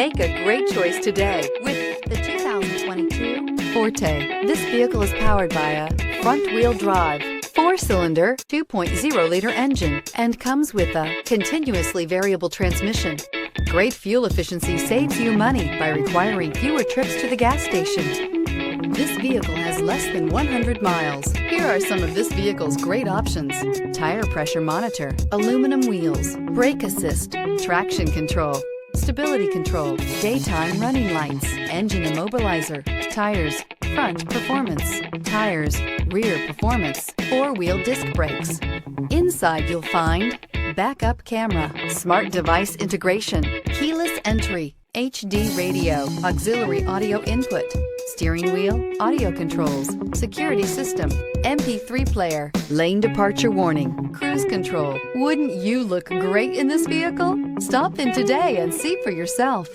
Make a great choice today with the 2022 Forte. This vehicle is powered by a front-wheel drive, 4-cylinder, 2.0-liter engine, and comes with a continuously variable transmission. Great fuel efficiency saves you money by requiring fewer trips to the gas station. This vehicle has less than 100 miles. Here are some of this vehicle's great options: tire pressure monitor, aluminum wheels, brake assist, traction control, stability control, daytime running lights, engine immobilizer, tires, front performance, tires, rear performance, 4-wheel disc brakes. Inside you'll find backup camera, smart device integration, keyless entry, HD radio, auxiliary audio input, steering wheel audio controls, security system, MP3 player, lane departure warning, cruise control. Wouldn't you look great in this vehicle? Stop in today and see for yourself.